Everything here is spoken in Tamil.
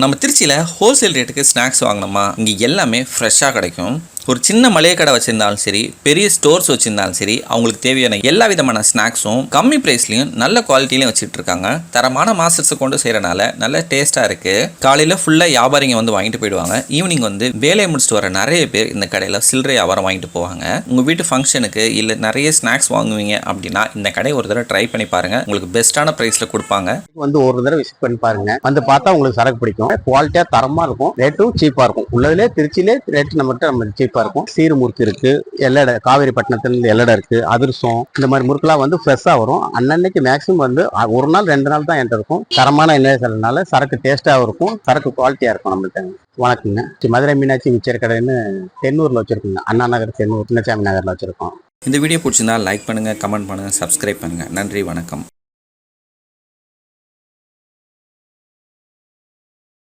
நம்ம திருச்சியில் ஹோல்சேல் ரேட்டுக்கு ஸ்நாக்ஸ் வாங்கினோமா இங்கே எல்லாமே ஃப்ரெஷ்ஷாக கிடைக்கும். ஒரு சின்ன மளிகை கடை வச்சுருந்தாலும் சரி, பெரிய ஸ்டோர்ஸ் வச்சுருந்தாலும் சரி, அவங்களுக்கு தேவையான எல்லா விதமான ஸ்நாக்ஸும் கம்மி ப்ரைஸ்லையும் நல்ல குவாலிட்டிலையும் வச்சுட்டு இருக்காங்க. தரமான மாஸ்டர்ஸை கொண்டு செய்கிறனால நல்ல டேஸ்ட்டாக இருக்குது. காலையில் ஃபுல்லாக வியாபாரிங்க வந்து வாங்கிட்டு போயிடுவாங்க. ஈவினிங் வந்து வேலையை முடிச்சுட்டு வர நிறைய பேர் இந்த கடையில் சில்லறை வியாபாரம் வாங்கிட்டு போவாங்க. உங்கள் வீட்டு ஃபங்க்ஷனுக்கு இல்லை நிறைய ஸ்நாக்ஸ் வாங்குவீங்க அப்படின்னா இந்த கடை ஒரு தடவை ட்ரை பண்ணி பாருங்கள். உங்களுக்கு பெஸ்ட்டான ப்ரைஸில் கொடுப்பாங்க. வந்து ஒரு தடவை விசிட் பண்ணி பாருங்க. வந்து பார்த்தா உங்களுக்கு சரக்கு பிடிக்கும். குவாலிட்டியாக தரமாக இருக்கும், ரேட்டும் சீப்பாக இருக்கும். உள்ளதுலே திருச்சியிலே ரேட் நம்ம சீப்பாக இருக்கும். சீரு முறுக்கு இருக்கு, எல்லடை காவேரி பட்டணத்துல எல்லடை இருக்கு, அதிர்சம், இந்த மாதிரி முறுக்குலாம் வந்து ஃப்ரெஷ்ஷா வரும். அன்னன்னைக்கு மேக்ஸிமம் வந்து ஒரு நாள் 2 நாள் தான் என்கிட்ட இருக்கும். தரமான எண்ணெய் செல்லனால சரக்கு டேஸ்டாகவும் இருக்கும், சரக்கு குவாலிட்டியா இருக்கும் நம்மள்ட்ட. வணக்கங்க. மதுரை மீனாட்சி மிச்சர் கடைன்னு தென்னூர்ல வச்சிருக்கோங்க. அண்ணா நகர் தென்னூர் சின்னசாமி நகர்ல வச்சிருக்கோம். இந்த வீடியோ பிடிச்சிருந்தா லைக் பண்ணுங்க, கமெண்ட் பண்ணுங்க, சப்ஸ்கிரைப் பண்ணுங்க. நன்றி, வணக்கம்.